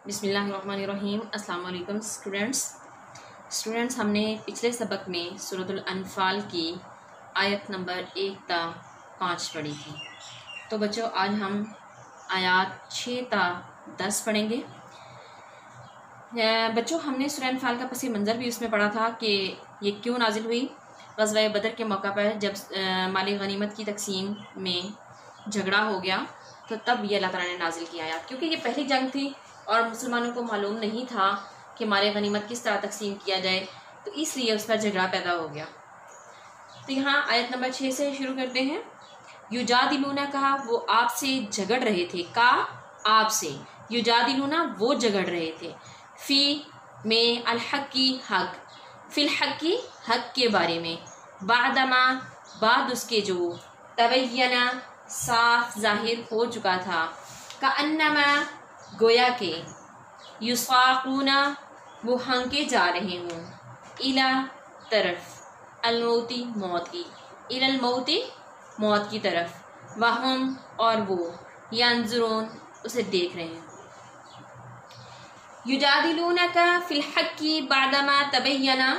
बिस्मिल्लाहिर्रहमानिर्रहीम। अस्सलाम वालेकुम स्टूडेंट्स, हमने पिछले सबक में सूरतुल अनफाल की आयत नंबर 1 ता 5 पढ़ी थी। तो बच्चों, आज हम आयत 6 ता 10 पढ़ेंगे। बच्चों, हमने सूरह अनफाल का पसी मंज़र भी उसमें पढ़ा था कि ये क्यों नाजिल हुई। ग़ज़वा बदर के मौका पर जब माल गनीमत की तकसीम में झगड़ा हो गया तो तब ये अल्लाह ताला ने नाजिल की आयत, क्योंकि ये पहली जंग थी और मुसलमानों को मालूम नहीं था कि माल गनीमत किस तरह तकसीम किया जाए, तो इसलिए उस पर झगड़ा पैदा हो गया। तो यहाँ आयत नंबर 6 से शुरू करते हैं। युजादिलूना कहा, वो आपसे झगड़ रहे थे। का आपसे, युजादिलूना वो झगड़ रहे थे। फ़ी में अलहक की हक, फिल हक की हक के बारे में। बादमा बाद उसके जो तबय्यना साफ जाहिर हो चुका था। का अन्नमा गोया के, युसाक़ूना वो हंके जा रहे हों, इला तरफ, अलमौती मौत की, इलल मौती मौत की तरफ, वहम और वो, यंजुरून उसे देख रहे हैं। युजादिलूनका फिल हक्की बादमा तबय्यना,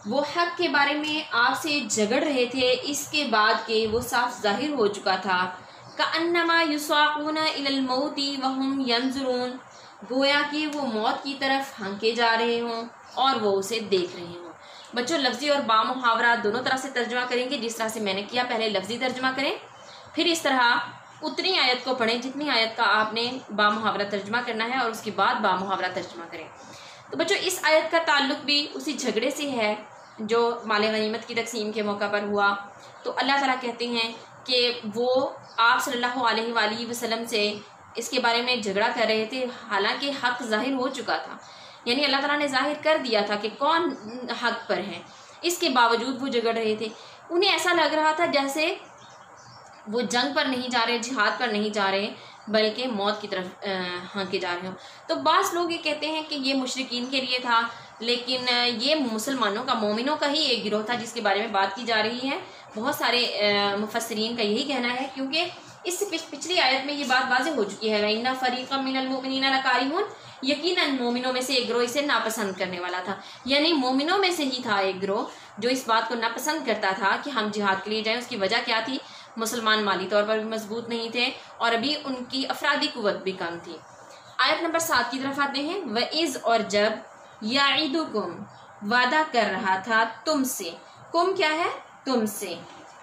वो हक के बारे में आपसे झगड़ रहे थे इसके बाद के वो साफ जाहिर हो चुका था। का अन्नमा युसाक़ूना इलल मौती वहुम यंजुरून, गोया कि वो मौत की तरफ हंके जा रहे हों और वो उसे देख रहे हों। बच्चों, लफ्ज़ी और बामुहावरा दोनों तरह से तर्जुमा करेंगे। जिस तरह से मैंने किया, पहले लफ्ज़ी तर्जुमा करें, फिर इस तरह उतनी आयत को पढ़ें जितनी आयत का आपने बामुहावरा तर्जुमा करना है और उसके बाद बामुहावरा तर्जुमा करें। तो बच्चों, इस आयत का ताल्लुक भी उसी झगड़े से है जो माल गनीमत की तकसीम के मौका पर हुआ। तो अल्लाह ताला कहते हैं कि वो आप सल्लल्लाहु अलैहि वसल्लम से इसके बारे में झगड़ा कर रहे थे, हालांकि हक जाहिर हो चुका था। यानी अल्लाह ताला ने जाहिर कर दिया था कि कौन हक पर है, इसके बावजूद वो झगड़ रहे थे। उन्हें ऐसा लग रहा था जैसे वो जंग पर नहीं जा रहे, जिहाद पर नहीं जा रहे, बल्कि मौत की तरफ हाँके जा रहे हो। तो बाज़ लोग ये कहते हैं कि ये मुशरिकीन के लिए था, लेकिन ये मुसलमानों का, मोमिनों का ही एक गिरोह था जिसके बारे में बात की जा रही है। बहुत सारे मुफस्सिरीन का यही कहना है, क्योंकि इससे पिछली आयत में ये बात वाज़ेह हो चुकी है। इन्ना फ़रीक़म मिनल मुमिनीना लकारिहून, यकीनन मोमिनों में से एक गिरोह इसे नापसंद करने वाला था। यानी मोमिनों में से ही था एक गिरोह जो इस बात को नापसंद करता था कि हम जिहाद के लिए जाएँ। उसकी वजह क्या थी? मुसलमान माली तौर पर भी मजबूत नहीं थे और अभी उनकी अफरादी कुव्वत भी कम थी। आयत नंबर 7 की तरफ आते हैं। वइज़ और जब, याइदुकुम वादा कर रहा था तुमसे, कुम क्या है? तुमसे।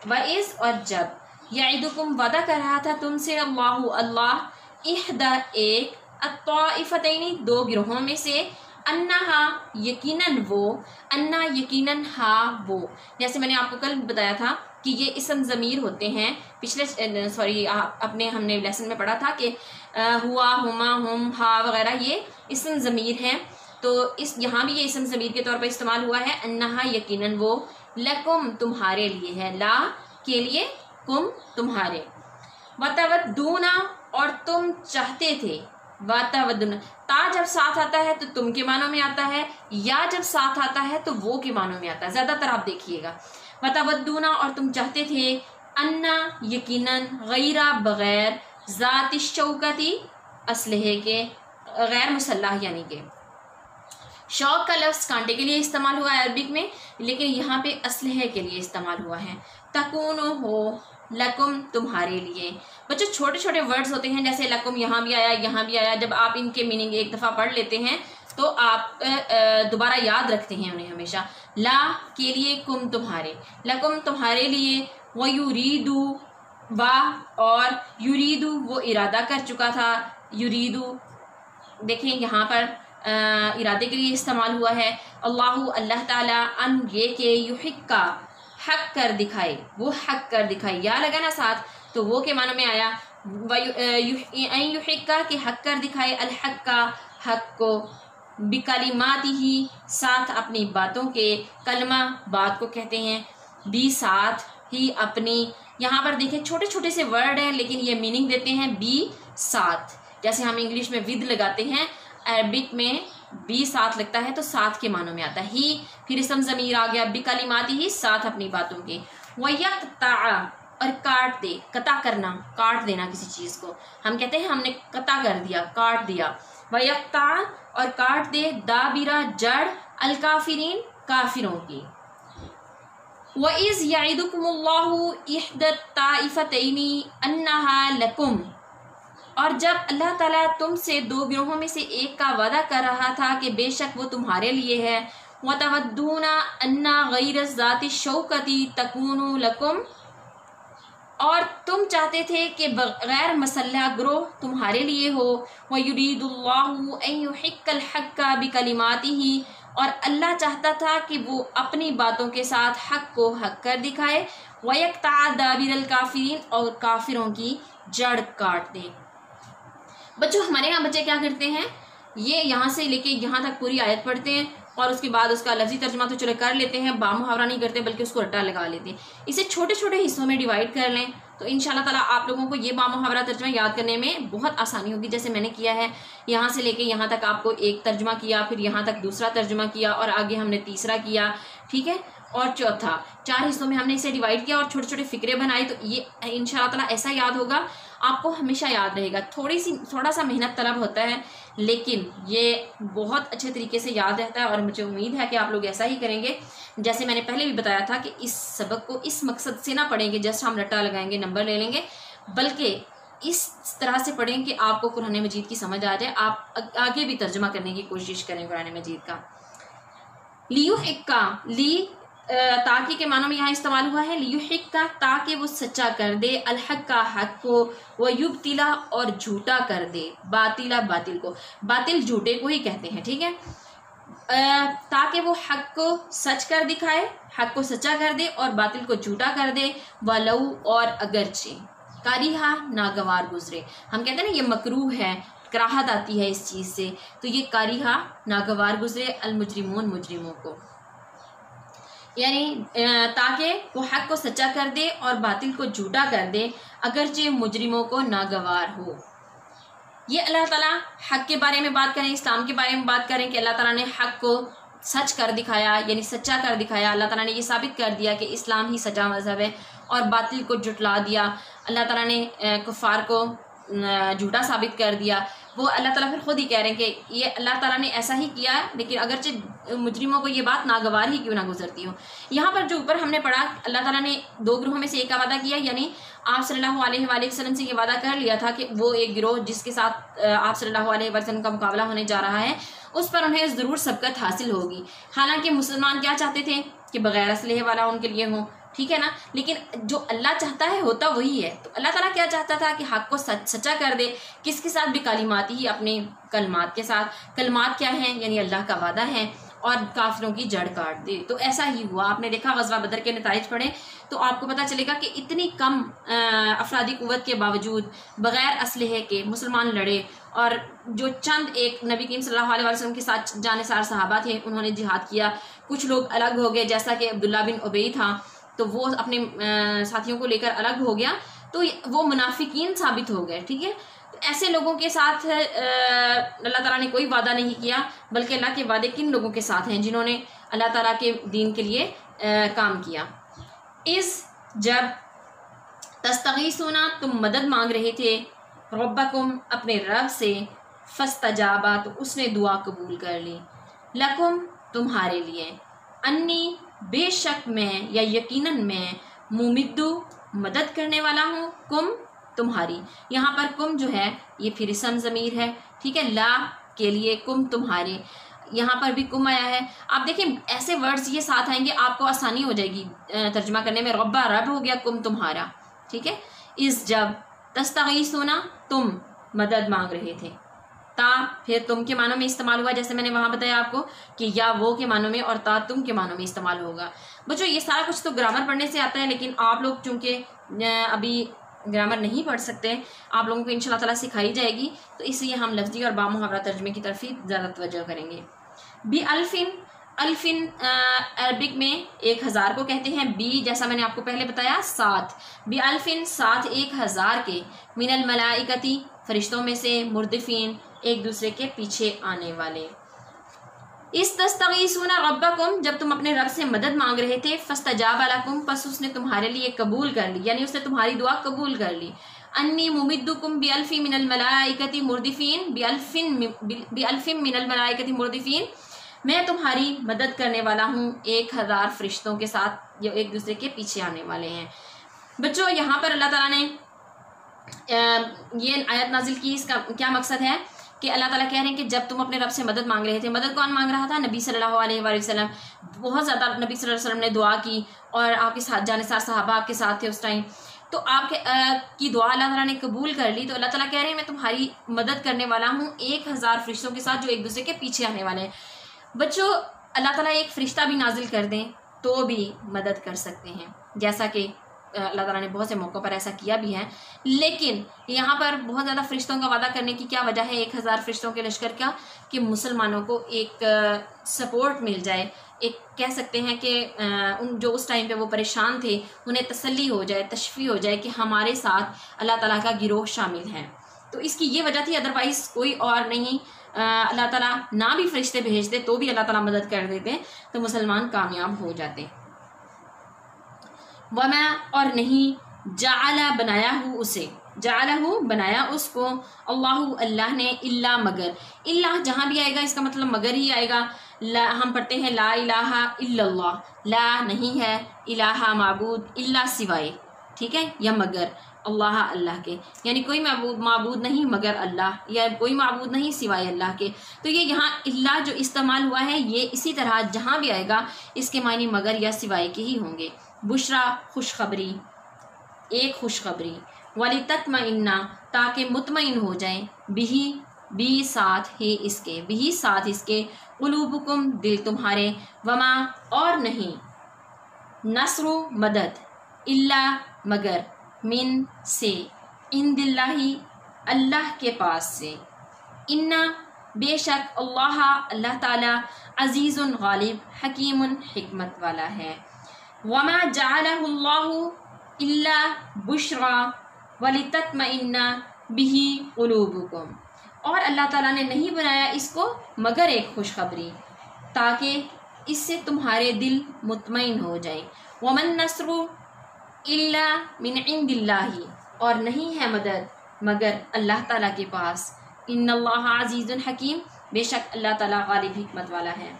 वइज़ और जब, याइदुकुम वादा कर रहा था तुमसे, अल्लाहु अल्लाह, इहदा एक, अत्ताइफतैनी दो गिरोहों में से, अन्नहा यकीनन वो, अन्ना यकीनन हा वो। जैसे मैंने आपको कल बताया था कि ये इसम ज़मीर होते हैं। हमने लेसन में पढ़ा था कि हुआ, हुमा, हुम, हा वगैरह ये इसम ज़मीर हैं। तो इस यहाँ भी ये इसम ज़मीर के तौर पर इस्तेमाल हुआ है। अन्नहा यकीनन वो, लकुम तुम्हारे लिए है, ला के लिए, कुम तुम्हारे। वतवद्दूना और तुम चाहते थे, वतवद्दूना ता जब साथ आता है तो तुम के मानों में आता है, या जब साथ आता है तो वो के मानों में आता है। ज़्यादातर आप देखिएगा। वतवद्दूना और तुम चाहते थे, अन्ना यकीनन, गैरा बगैर, ज़ाति शौकती असलहे के, गैर मुसल्लह यानी के। शौक का लफ्ज़ कांटे के लिए इस्तेमाल हुआ है अरबिक में, लेकिन यहाँ पे असलहे के लिए इस्तेमाल हुआ है। तकूनो हो, लकुम तुम्हारे लिए। बच्चों, छोटे छोटे वर्ड्स होते हैं, जैसे लकुम यहाँ भी आया, यहाँ भी आया। जब आप इनके मीनिंग एक दफ़ा पढ़ लेते हैं तो आप दोबारा याद रखते हैं उन्हें हमेशा। ला के लिए, कुम तुम्हारे, लकुम तुम्हारे लिए, व युरीदू वा और युरीदू वो इरादा कर चुका था। युरीदू देखें यहाँ पर इरादे के लिए इस्तेमाल हुआ है। अल्लाहु अल्लाह ताला, अन ये के, युहिक्का हक कर दिखाए, वो हक कर दिखाए, या लगा ना साथ, तो वो के मानों में आया। युहिक्का के हक कर दिखाए, अल हक का हक को, बिकलिमाती ही साथ अपनी बातों के, कलमा बात को कहते हैं, बी साथ ही अपनी। यहाँ पर देखें छोटे छोटे से वर्ड हैं लेकिन ये मीनिंग देते हैं बी साथ। जैसे हम इंग्लिश में विद लगाते हैं, अरबिक में बी साथ लगता है तो साथ के मानों में आता है। ही फिर इसम ज़मीर आ गया, बिकलिमाती ही साथ अपनी बातों के। वयक्ता और काट दे, कता करना, काट देना किसी चीज़ को। हम कहते हैं हमने कता कर दिया, काट दिया। وَيَقْطَعَ اور کاٹ دے دابرہ جڑ الکافرین کافروں کی. وَإِذْ يَعِدُكُمُ اللَّهُ إِحْدَى الطَّائِفَتَيْنِ أَنَّهَا لَكُمْ، اور جب اللہ تعالیٰ تم سے دو گروہوں میں سے ایک کا وعدہ کر رہا تھا کہ بے شک وہ تمہارے لیے ہے. وَتَوَدُّونَ أَنَّ غَيْرَ ذَاتِ الشَّوْكَةِ تَكُونُ لَكُمْ، اور تم چاہتے تھے کہ بغیر مسلح گروہ تمہارے لیے ہو. وَيُرِيدُ اللَّهُ أَن يُحِقَّ الْحَقَّ بِكَلِمَاتِهِ، اور اللہ چاہتا تھا کہ وہ اپنی باتوں کے ساتھ حق کو حق کر دکھائے. وَيَقْطَعَ دَابِرَ الْكَافِرِينَ، اور کافروں کی جڑ کاٹ دے. بچوں ہمارے یہاں بچے کیا کرتے ہیں، یہ یہاں سے لے کے یہاں تک پوری آیت پڑھتے ہیں اور اس کے بعد اس کا لفظی ترجمہ تو چلو کر لیتے ہیں، با محاورہ نہیں کرتے بلکہ اس کو رٹا لگا لیتے ہیں. اسے چھوٹے چھوٹے حصوں میں ڈیوائڈ کر لیں تو انشاءاللہ تعالیٰ آپ لوگوں کو یہ با محاورہ ترجمہ یاد کرنے میں بہت آسانی ہوگی. جیسے میں نے کیا ہے، یہاں سے لے کے یہاں تک آپ کو ایک ترجمہ کیا، پھر یہاں تک دوسرا ترجمہ کیا، اور آگے ہم نے تیسرا کیا، ٹھیک ہے، اور چوتھا. 4 حصوں میں ہم نے اسے ڈیوائڈ کیا اور چھوٹے چھوٹے فکرے بنائے. تو یہ انشاءاللہ تعالیٰ ایسا یاد ہوگا، آپ کو ہمیشہ یاد رہے گا. تھوڑا سا محنت طلب ہوتا ہے لیکن یہ بہت اچھے طریقے سے یاد رہتا ہے، اور مجھے امید ہے کہ آپ لوگ ایسا ہی کریں گے. جیسے میں نے پہلے بھی بتایا تھا کہ اس سبق کو اس مقصد سے نہ پڑھیں گے جسٹ ہم رٹا لگائیں گے نمبر لے لیں گے، بلکہ اس طرح سے پڑھیں کہ آپ کو قرآن مجید کی سمجھ آ جائے، آپ آگے بھی ترجمہ کرنے کی کوشش کریں قرآن مجید کا. لیحقا، لی تاکہ کے معنوں میں یہاں استعمال ہوا ہے. لیحقا تاکہ وہ سچا کر دے، الحق کا حق کو، ویبتلا اور جھوٹا کر دے، باطلا باطل کو. باطل جھوٹے کو ہی کہتے ہیں، ٹھیک ہے. تاکہ وہ حق کو سچ کر دکھائے، حق کو سچا کر دے اور باطل کو جھوٹا کر دے. ولو اور اگرچہ، کاریہا ناگوار گزرے. ہم کہتے ہیں نا یہ مکروہ ہے، کراہت آتی ہے اس چیز سے، تو یہ کاریہا ناگوار گزرے المجرمون مجرموں کو، یعنی تاکہ وہ حق کو سچا کر دے اور باطل کو جھوٹا کر دے اگرچہ مجرموں کو ناگوار ہو. یہ اللہ تعالیٰ حق کے بارے میں بات کریں، اسلام کے بارے میں بات کریں کہ اللہ تعالیٰ نے حق کو سچ کر دکھایا، یعنی سچا کر دکھایا. اللہ تعالیٰ نے یہ ثابت کر دیا کہ اسلام ہی سچا مذہب ہے، اور باطل کو جھٹلا دیا. اللہ تعالیٰ نے کفار کو جھوٹا ثابت کر دیا. وہ اللہ تعالیٰ پھر خود ہی کہہ رہے ہیں کہ یہ اللہ تعالیٰ نے ایسا ہی کیا، لیکن اگرچہ مجرموں کو یہ بات ناگوار ہی کیوں نہ گزرتی ہو. یہاں پر جو اوپر ہم نے پڑھا، اللہ تعالیٰ نے 2 گروہوں میں سے ایک کا وعدہ کیا، یعنی آپ صلی اللہ علیہ وآلہ وسلم سے یہ وعدہ کر لیا تھا کہ وہ ایک گروہ جس کے ساتھ آپ صلی اللہ علیہ وسلم کا مقابلہ ہونے جا رہا ہے اس پر انہیں ضرور سبقت حاصل ہوگی. حالانکہ مسلمان کیا چاہتے تھے کہ بغیر اسلحے والا ان کے لیے ہو، ٹھیک ہے نا، لیکن جو اللہ چاہتا ہے ہوتا وہی ہے. تو اللہ تعالیٰ کیا چاہتا تھا کہ حق کو سچا کر دے، کس کے ساتھ بھی کلمات ہی، اپنے کلمات کے ساتھ. کلمات کیا ہیں؟ یعنی اللہ کا وعدہ ہے، اور کافروں کی جڑ کاٹ دے. تو ایسا ہی ہوا. آپ نے دیکھا غزوہ بدر کے نتائج پڑھیں تو آپ کو پتہ چلے گا کہ اتنی کم افرادی قوت کے باوجود بغیر اسلحے کے مسلمان لڑے، اور جو چند ایک نبی کریم صلی اللہ علیہ وسلم کے ساتھ جانثار صحابہ تھے انہوں نے جہاد کیا. کچھ لوگ الگ ہو گئے، جیسا کہ عبداللہ بن ابی تھا، تو وہ اپنے ساتھیوں کو لے کر الگ ہو گیا، تو وہ منافقین ثابت ہو گئے، ٹھیک ہے. ایسے لوگوں کے ساتھ اللہ تعالیٰ نے کوئی وعدہ نہیں کیا، بلکہ اللہ کے وعدے کن لوگوں کے ساتھ ہیں؟ جنہوں نے اللہ تعالیٰ کے دین کے لیے کام کیا. جب تستغیثون تم مدد مانگ رہے تھے، ربکم اپنے رب سے، فاستجابا تو اس نے دعا قبول کر لی، لکم تمہارے لیے، انی بے شک میں یا یقیناً میں، ممدو مدد کرنے والا ہوں، کم تمہاری. یہاں پر کم جو ہے یہ پھر اسم ضمیر ہے، ٹھیک ہے، لا کے لیے کم تمہارے، یہاں پر بھی کم آیا ہے. آپ دیکھیں ایسے ورڈز یہ ساتھ آئیں گے آپ کو آسانی ہو جائے گی ترجمہ کرنے میں. ربا رب ہو گیا، کم تمہارا، ٹھیک ہے. جب تستغیثون تم مدد مانگ رہے تھے، تا پھر تم کے معنوں میں استعمال ہوا، جیسے میں نے وہاں بتایا آپ کو کہ یا وہ کے معنوں میں، اور تا تم کے معنوں میں استعمال ہوگا. بچوں یہ سارا کچھ تو گرامر پڑھنے سے آتا ہے، لیکن آپ لوگ چونکہ ابھی گرامر نہیں پڑھ سکتے، آپ لوگوں کو انشاءاللہ تعالیٰ سکھائی جائے گی، تو اس لیے ہم لفظی اور با محاورہ ترجمے کی طرف ہی زیادہ توجہ کریں گے. بی الفن، الفن عربک میں 1000 کو کہتے ہیں. بی جیسا میں نے آپ کو پہلے بتایا 7، بی الفن 7 1000 کے، من الملائکتی فرشتوں میں سے، مردفین ایک دوسرے کے پیچھے آنے والے. تستغیثون ربکم جب تم اپنے رب سے مدد مانگ رہے تھے، فاستجاب لکم پس اس نے تمہارے لیے قبول کر لی، یعنی اس نے تمہاری دعا قبول کر لی. अन्नी मुमिद्दुकुम बिअल्फि मिनल मलाइकति मुर्दिफीन बिअल्फिन मिनल मलाइकति मुर्दिफीन, मैं तुम्हारी मदद करने वाला हूँ 1000 फरिश्तों के साथ जो एक दूसरे के पीछे आने वाले हैं। बच्चों यहाँ पर अल्लाह ताला ने ये आयत नाजिल की, इसका क्या मकसद है कि अल्लाह ताला कह रहे हैं कि जब तुम अपने रब से मदद मांग रहे थे, मदद कौन मांग रहा था? नबी सल्लल्लाहु अलैहि वसल्लम। बहुत ज़्यादा नबी सल्लल्लाहु अलैहि वसल्लम ने दुआ की और आपके साथ जानिसार सहाबा आपके साथ थे उस टाइम, तो आपके की दुआ अल्लाह ताला ने कबूल कर ली। तो अल्लाह ताला कह रहे हैं मैं तुम्हारी मदद करने वाला हूँ 1000 फरिश्तों के साथ जो एक दूसरे के पीछे आने वाले हैं। बच्चों अल्लाह ताला एक फ़रिश्ता भी नाजिल कर दें तो भी मदद कर सकते हैं, जैसा कि अल्लाह ताला ने बहुत से मौक़ों पर ऐसा किया भी है। लेकिन यहाँ पर बहुत ज़्यादा फ़रिश्तों का वादा करने की क्या वजह है 1000 फरिश्तों के लश्कर का? कि मुसलमानों को एक सपोर्ट मिल जाए, एक कह सकते हैं कि उन जो उस टाइम पे वो परेशान थे उन्हें तसल्ली हो जाए, तशफ़ी हो जाए कि हमारे साथ अल्लाह ताला का गिरोह शामिल है। तो इसकी ये वजह थी, अदरवाइज़ कोई और नहीं। अल्लाह ताला ना भी फरिश्ते भेजते तो भी अल्लाह ताला मदद कर देते, तो मुसलमान कामयाब हो जाते। वमा और नहीं, जाअला बनाया हूँ उसे, जाअला हूँ बनाया उसको, अल्लाहु अल्लाह ने, इल्ला मगर, इल्ला जहाँ भी आएगा इसका मतलब मगर ही आएगा। ला हम पढ़ते हैं ला इलाहा इल्लल्लाह, ला नहीं है, इलाहा माबूद, इल्ला सिवाय, ठीक है, या मगर अल्लाह अल्लाह के, यानी कोई माबूद नहीं मगर अल्लाह, या कोई माबूद नहीं सिवाय अल्लाह के। तो ये यहाँ इल्ला जो इस्तेमाल हुआ है ये इसी तरह जहाँ भी आएगा इसके मायने मगर या सिवाय के ही होंगे। बुशरा खुशखबरी, एक खुशखबरी, वाली तत्मइन्ना ताकि मुतमइन हो जाएं, बिही भी साथ है इसके, बिही साथ इसके, कुलूबुकुम दिल तुम्हारे, वमा और नहीं, नस्रु मदद, इल्ला मगर, मिन से, इन दिल्लाही अल्लाह के पास से, इन्ना बेशक अल्लाह अल्लाह ताला अजीज़ुन गालिब हकीमुन हिकमत वाला है। वमा जअलहुल्लाहु इल्ला बुशरा वलितत्मइन्ना बिही कुलूबुकुम, और अल्लाह ताला ने नहीं बनाया इसको मगर एक खुशखबरी ताकि इससे तुम्हारे दिल मुतमइन हो जाए। वमन नस्रु इल्ला मिन इंदिल्लाही, और नहीं है मदद मगर अल्लाह ताला के पास। इन्नल्लाह अजीज़ुन हकीम, बेशक अल्लाह ताला गालिब हिकमत वाला है।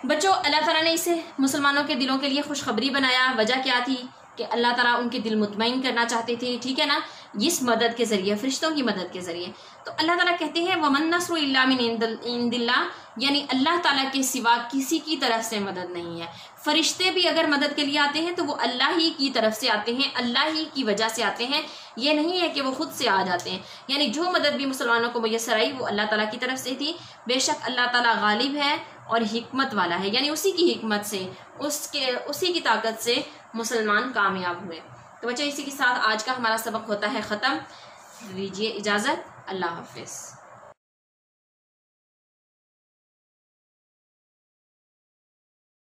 बच्चों अल्लाह ताला ने इसे मुसलमानों के दिलों के लिए खुशखबरी बनाया। वजह क्या थी कि अल्लाह ताला उनके दिल मुतमइन करना चाहते थे, ठीक है ना, इस मदद के ज़रिए, फरिश्तों की मदद के ज़रिए। तो अल्लाह ताला कहते हैं वमन नस्रु इल्ला मिन इंदिल्लाह, यानी अल्लाह ताला के सिवा किसी की तरफ से मदद नहीं है। फरिश्ते भी अगर मदद के लिए आते हैं तो वो अल्लाह ही की तरफ से आते हैं, अल्लाह ही की वजह से आते हैं, ये नहीं है कि वो खुद से आ जाते हैं। यानी जो मदद भी मुसलमानों को मैसर आई वो अल्लाह ताला की तरफ से थी। बेशक अल्लाह ताला गालिब है और हिकमत वाला है, यानी उसी की हिकमत से, उसी की ताकत से मुसलमान कामयाब हुए। तो बच्चे इसी के साथ आज का हमारा सबक होता है ख़त्म। लीजिए इजाज़त, अल्लाह हाफ़िज़।